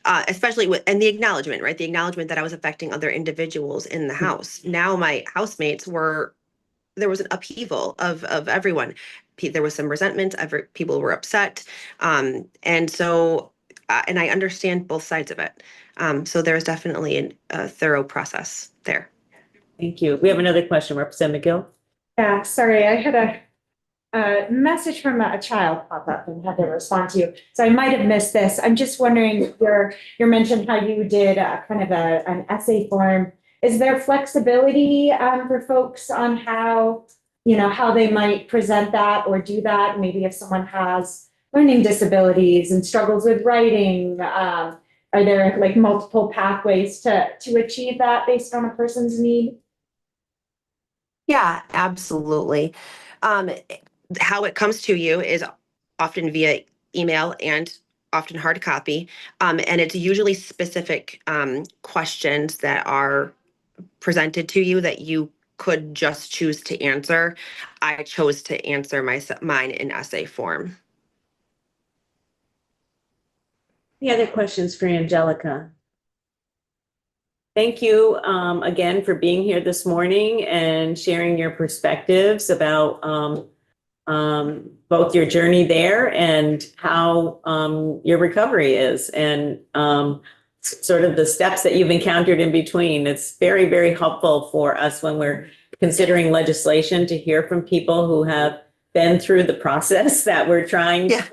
Especially and the acknowledgement, right? The acknowledgement that I was affecting other individuals in the house. Now my housemates there was an upheaval of everyone. There was some resentment, people were upset. And so, and I understand both sides of it. So there's definitely a thorough process there. Thank you. We have another question, Representative McGill. Yeah, sorry, I had a message from a child pop up and had to respond to you. So I might have missed this. I'm just wondering, you mentioned how you did kind of an essay form. Is there flexibility for folks on how they might present that or do that? Maybe if someone has learning disabilities and struggles with writing, are there like multiple pathways to achieve that based on a person's need? Yeah, absolutely. How it comes to you is often via email and often hard copy. And it's usually specific questions that are presented to you that you could just choose to answer. I chose to answer mine in essay form. Any other questions for Angelica? Thank you again for being here this morning and sharing your perspectives about both your journey there and how your recovery is, and sort of the steps that you've encountered in between. It's very, very helpful for us when we're considering legislation to hear from people who have been through the process that we're trying to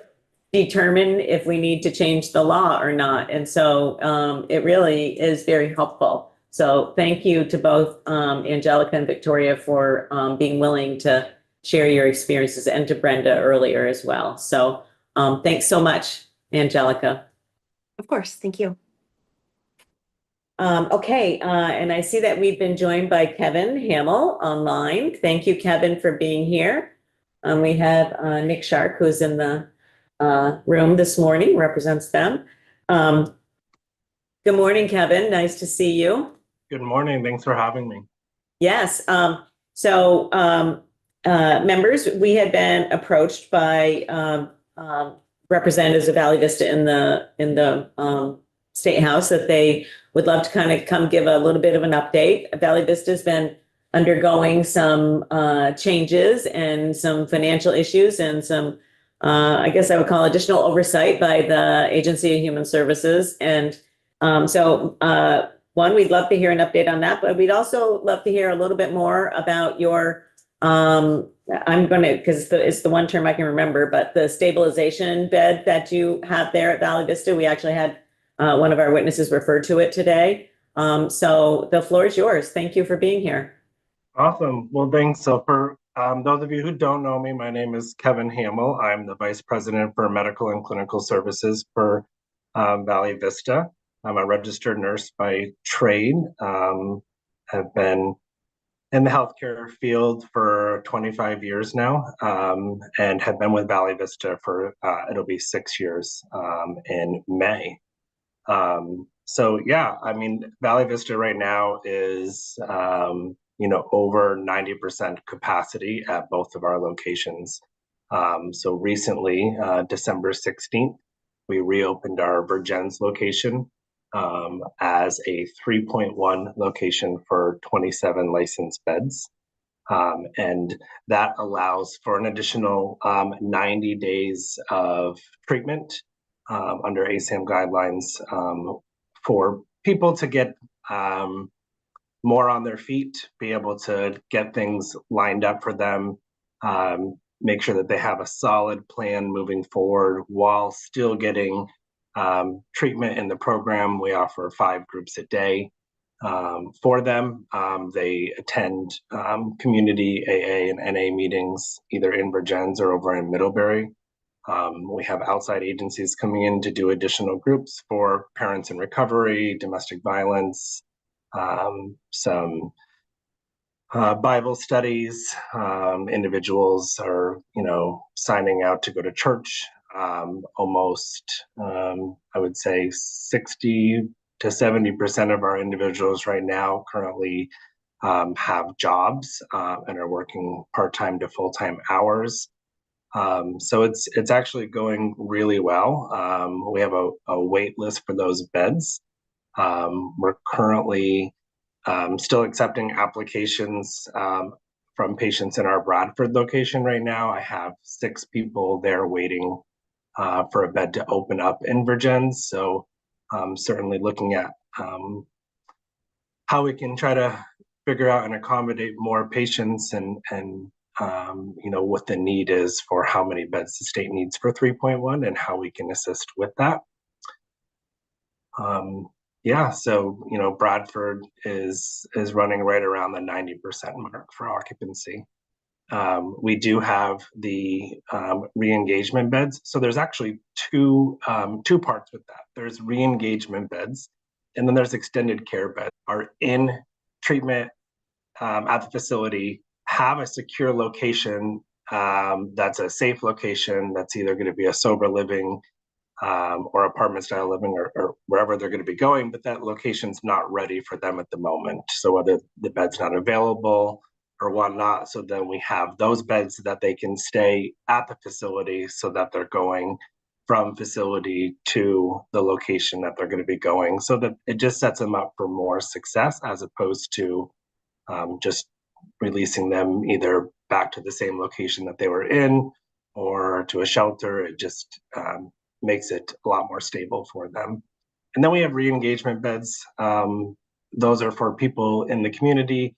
determine if we need to change the law or not. And so it really is very helpful. So thank you to both Angelica and Victoria for being willing to share your experiences, and to Brenda earlier as well. So thanks so much, Angelica. Of course. Thank you. Okay, and I see that we've been joined by Kevin Hamill online. Thank you, Kevin, for being here. We have Nick Shark, who's in the room this morning, represents them. Good morning, Kevin. Nice to see you. Good morning. Thanks for having me. Yes. Members, we had been approached by representatives of Valley Vista in the State House that they would love to kind of come give a little bit of an update. Valley Vista has been undergoing some changes and some financial issues and some, I guess I would call additional oversight by the Agency of Human Services. And one, we'd love to hear an update on that, but we'd also love to hear a little bit more about your, because it's the one term I can remember, but the stabilization bed that you have there at Valley Vista. We actually had one of our witnesses refer to it today. So the floor is yours. Thank you for being here. Awesome. Well, thanks. So for those of you who don't know me, my name is Kevin Hamill. I'm the Vice President for Medical and Clinical Services for Valley Vista. I'm a registered nurse by trade. Have been in the healthcare field for 25 years now, and have been with Valley Vista for, it'll be 6 years in May. So yeah, I mean, Valley Vista right now is, over 90% capacity at both of our locations. So recently, December 16th, we reopened our Vergennes location as a 3.1 location for 27 licensed beds. And that allows for an additional 90 days of treatment under ASAM guidelines for people to get more on their feet, be able to get things lined up for them, make sure that they have a solid plan moving forward while still getting treatment in the program. We offer 5 groups a day for them. They attend community AA and NA meetings either in Vergennes or over in Middlebury. We have outside agencies coming in to do additional groups for parents in recovery, domestic violence, some Bible studies. Individuals are, signing out to go to church. Almost, I would say 60 to 70% of our individuals right now currently have jobs and are working part-time to full-time hours. So it's actually going really well. We have a wait list for those beds. We're currently still accepting applications from patients in our Bradford location right now. I have 6 people there waiting for a bed to open up in Vergennes. So certainly looking at how we can try to figure out and accommodate more patients and what the need is for how many beds the state needs for 3.1 and how we can assist with that. So Bradford is running right around the 90% mark for occupancy. We do have the re-engagement beds. So there's actually two parts with that. There's re-engagement beds, and then there's extended care beds. Are in treatment at the facility, have a secure location that's a safe location that's either going to be a sober living or apartment style living or wherever they're going to be going, but that location's not ready for them at the moment. So whether the bed's not available or whatnot, so then we have those beds that they can stay at the facility so that they're going from facility to the location that they're going to be going, so that it just sets them up for more success as opposed to just releasing them either back to the same location that they were in or to a shelter. It just makes it a lot more stable for them. And then we have re-engagement beds. Those are for people in the community,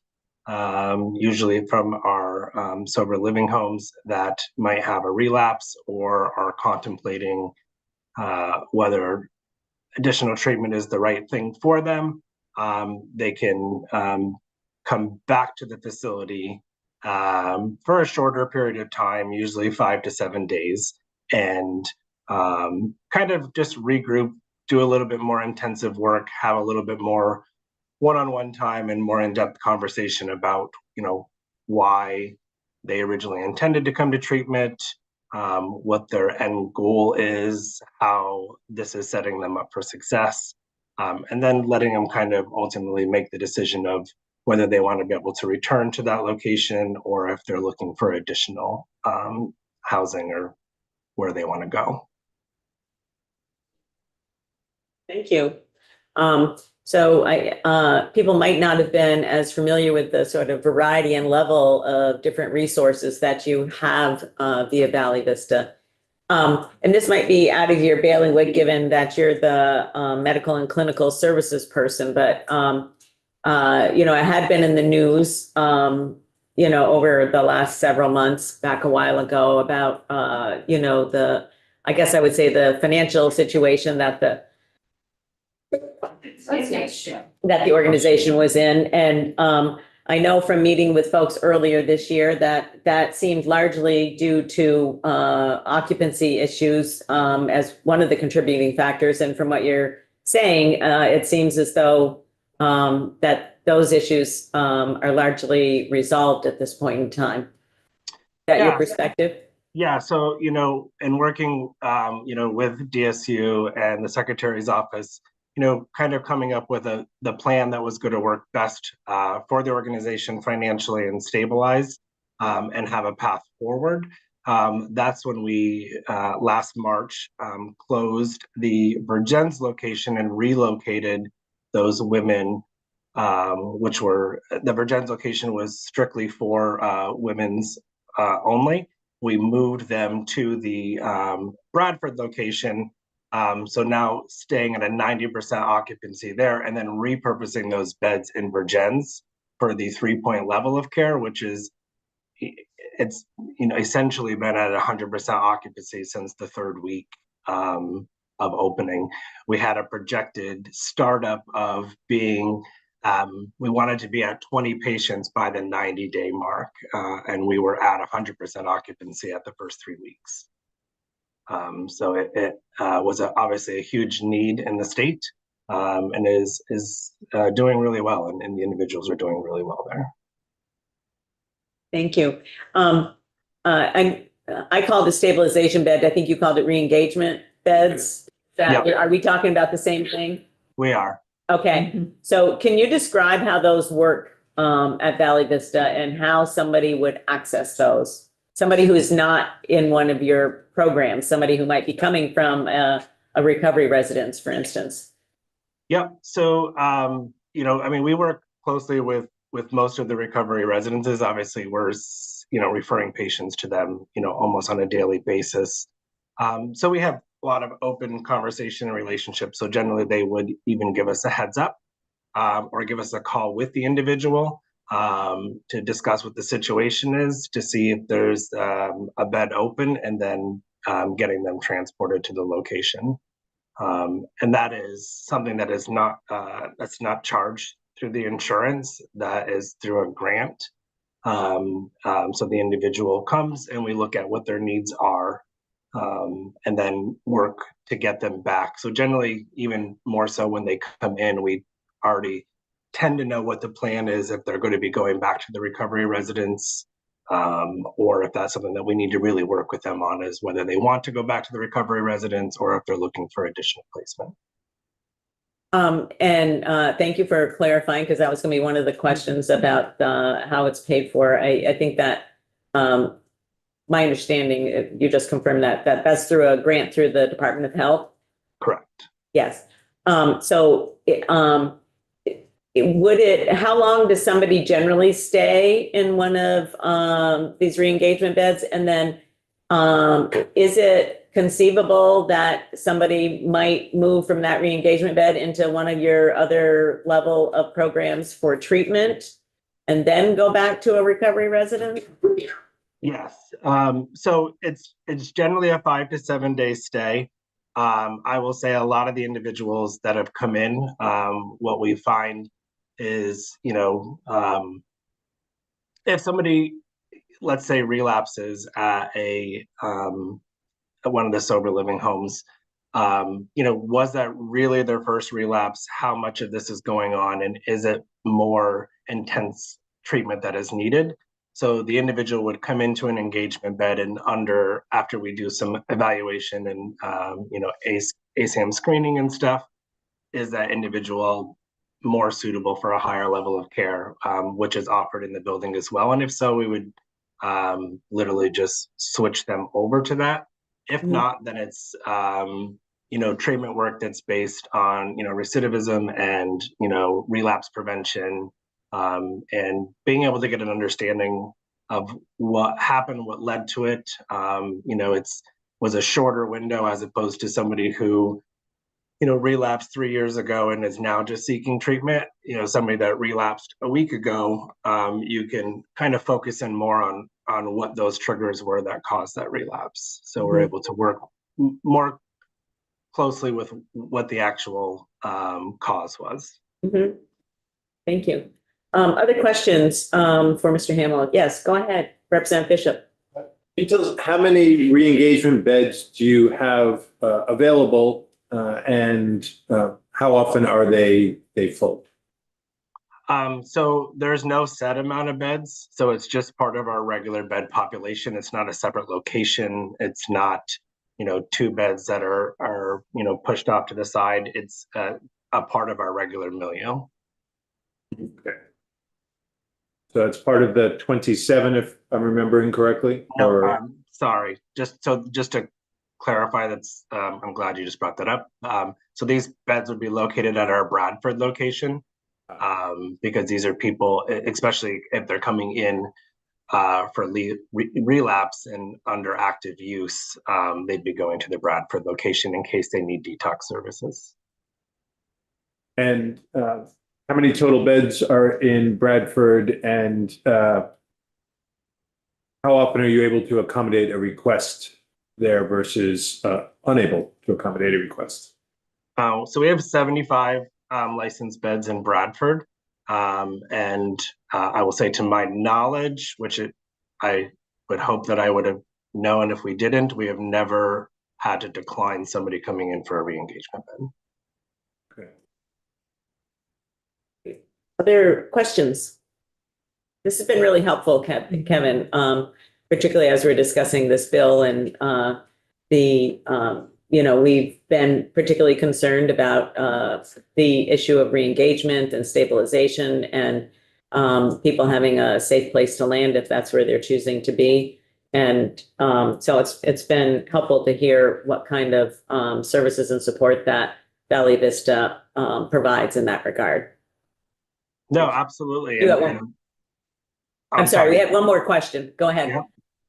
usually from our sober living homes that might have a relapse or are contemplating whether additional treatment is the right thing for them. They can come back to the facility for a shorter period of time, usually 5 to 7 days, and kind of just regroup, do a little bit more intensive work, have a little bit more one-on-one time and more in-depth conversation about, why they originally intended to come to treatment, what their end goal is, how this is setting them up for success, and then letting them kind of ultimately make the decision of whether they want to be able to return to that location or if they're looking for additional housing or where they want to go. Thank you. So people might not have been as familiar with the sort of variety and level of different resources that you have via Valley Vista. And this might be out of your bailiwick, given that you're the medical and clinical services person, but I had been in the news, over the last several months, back a while ago, about I guess I would say the financial situation that the organization was in. And I know from meeting with folks earlier this year that seemed largely due to occupancy issues as one of the contributing factors. And from what you're saying, it seems as though that those issues are largely resolved at this point in time. Is that your perspective? Yeah, so, in working, with DSU and the Secretary's office, kind of coming up with the plan that was going to work best for the organization financially and stabilize and have a path forward. That's when we, last March, closed the Vergennes location and relocated those women, which were, the Vergennes location was strictly for women's only. We moved them to the Bradford location. So now staying at a 90% occupancy there and then repurposing those beds in Vergennes for the 3-point level of care, which is, it's essentially been at 100% occupancy since the 3rd week of opening. We had a projected startup of being, we wanted to be at 20 patients by the 90-day mark, and we were at 100% occupancy at the first 3 weeks. So it was obviously a huge need in the state, and is doing really well, and the individuals are doing really well there. Thank you. I called the stabilization bed, I think you called it re-engagement beds. Are we talking about the same thing? We are. Okay, so can you describe how those work at Valley Vista and how somebody would access those? Somebody who is not in one of your programs, somebody who might be coming from a recovery residence, for instance. Yep. So, we work closely with most of the recovery residences. Obviously, we're, referring patients to them, almost on a daily basis. So we have a lot of open conversation and relationships. So generally, they would even give us a heads up or give us a call with the individual to discuss what the situation is, to see if there's a bed open, and then getting them transported to the location. And that is something that is not that's not charged through the insurance. That is through a grant. So the individual comes and we look at what their needs are, and then work to get them back. So generally, even more so when they come in, we already tend to know what the plan is, if they're going to be going back to the recovery residence, or if that's something that we need to really work with them on, is whether they want to go back to the recovery residence or if they're looking for additional placement. Thank you for clarifying, because that was going to be one of the questions about how it's paid for. I think that my understanding, you just confirmed that's through a grant through the Department of Health. Correct. Yes. So how long does somebody generally stay in one of these re-engagement beds? And then is it conceivable that somebody might move from that re-engagement bed into one of your other level of programs for treatment and then go back to a recovery resident? Yes, so it's generally a 5 to 7 day stay. I will say a lot of the individuals that have come in, what we find is, if somebody, let's say, relapses at at one of the sober living homes, was that really their first relapse? How much of this is going on, and is it more intense treatment that is needed? So the individual would come into an engagement bed, and after we do some evaluation and ASAM screening and stuff, is that individual more suitable for a higher level of care, which is offered in the building as well? And if so, we would literally just switch them over to that. If not, then it's treatment work that's based on recidivism and relapse prevention, and being able to get an understanding of what happened, what led to it. Was a shorter window as opposed to somebody who relapsed 3 years ago and is now just seeking treatment. Somebody that relapsed a week ago, you can kind of focus in more on what those triggers were that caused that relapse. So we're able to work more closely with what the actual cause was. Thank you. Other questions for Mr. Hamill? Yes, go ahead, Representative Bishop. Can you tell us how many re-engagement beds do you have available, and how often are they full? So there's no set amount of beds. So it's just part of our regular bed population. It's not a separate location. It's not, 2 beds that are pushed off to the side. It's a part of our regular milieu. Okay. So it's part of the 27, if I'm remembering correctly? No, sorry. Just to clarify, that's I'm glad you just brought that up. So these beds would be located at our Bradford location, because these are people, especially if they're coming in for relapse and under active use, they'd be going to the Bradford location in case they need detox services. And how many total beds are in Bradford, and how often are you able to accommodate a request there versus unable to accommodate a request? So we have 75 licensed beds in Bradford. And I will say, to my knowledge, I would hope that I would have known if we didn't, we have never had to decline somebody coming in for a re-engagement bed. Other questions? This has been really helpful, Kevin, particularly as we're discussing this bill, and we've been particularly concerned about the issue of re-engagement and stabilization, and people having a safe place to land if that's where they're choosing to be. And so it's been helpful to hear what kind of services and support that Valley Vista provides in that regard. No, absolutely. I'm sorry, we have one more question. Go ahead.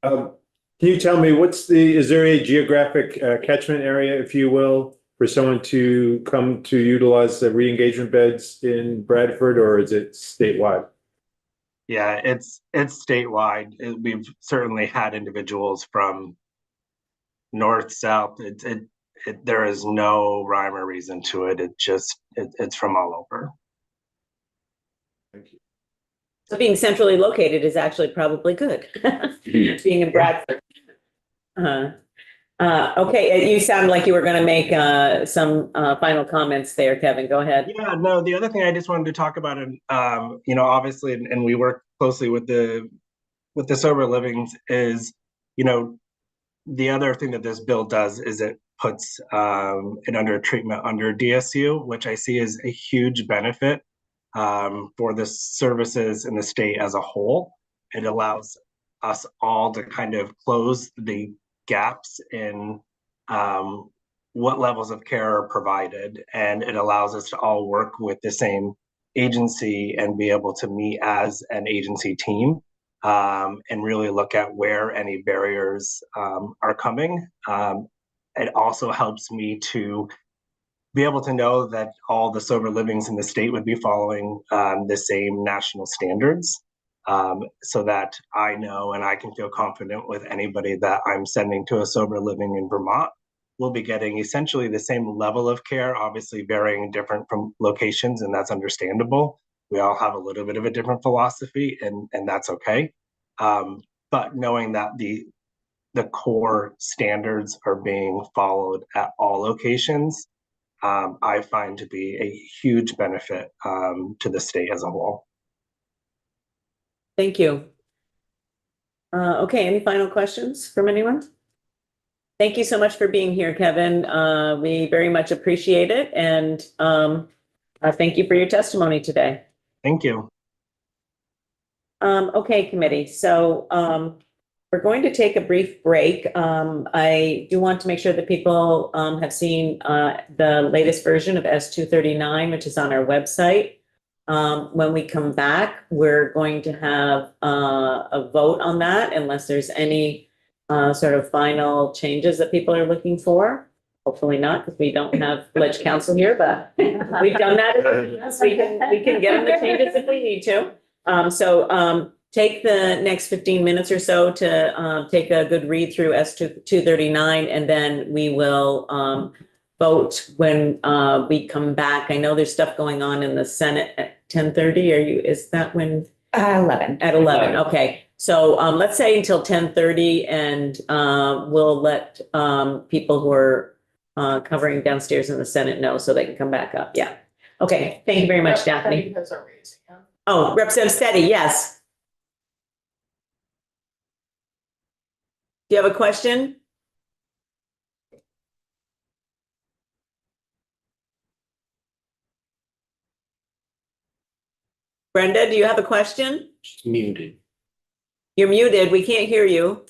Can you tell me is there a geographic catchment area, if you will, for someone to come to utilize the re-engagement beds in Bradford, or is it statewide? Yeah, it's statewide. We've certainly had individuals from north, south. There is no rhyme or reason to it. It's from all over. Thank you. So being centrally located is actually probably good, being in Bradford. Okay, you sound like you were going to make some final comments there, Kevin. Go ahead. Yeah, no, the other thing I just wanted to talk about, and obviously, and we work closely with the sober livings, is the other thing that this bill does is it puts it under treatment under DSU, which I see is a huge benefit for the services in the state as a whole. It allows us all to kind of close the gaps in what levels of care are provided, and it allows us to all work with the same agency and be able to meet as an agency team and really look at where any barriers are coming. It also helps me to be able to know that all the sober livings in the state would be following the same national standards, so that I know and I can feel confident with anybody that I'm sending to a sober living in Vermont will be getting essentially the same level of care, obviously varying different from locations, and that's understandable. We all have a little bit of a different philosophy, and that's okay. But knowing that the core standards are being followed at all locations, I find to be a huge benefit to the state as a whole. Thank you. Okay, any final questions from anyone? Thank you so much for being here, Kevin. We very much appreciate it, and thank you for your testimony today. Thank you. Okay, committee, so we're going to take a brief break. I do want to make sure that people have seen the latest version of S239, which is on our website. When we come back, we're going to have a vote on that unless there's any sort of final changes that people are looking for. Hopefully not, because we don't have village council here, but we've done that. We can get them the changes if we need to. Take the next 15 minutes or so to take a good read through S239, and then we will vote when we come back. I know there's stuff going on in the Senate at 10:30. Is that when? 11. At 11, okay. So let's say until 10:30, and we'll let people who are covering downstairs in the Senate know so they can come back up. Yeah. Okay, thank you very much, Daphne. Oh, Representative Steady, yes. Do you have a question? Brenda, do you have a question? Muted. You're muted. We can't hear you.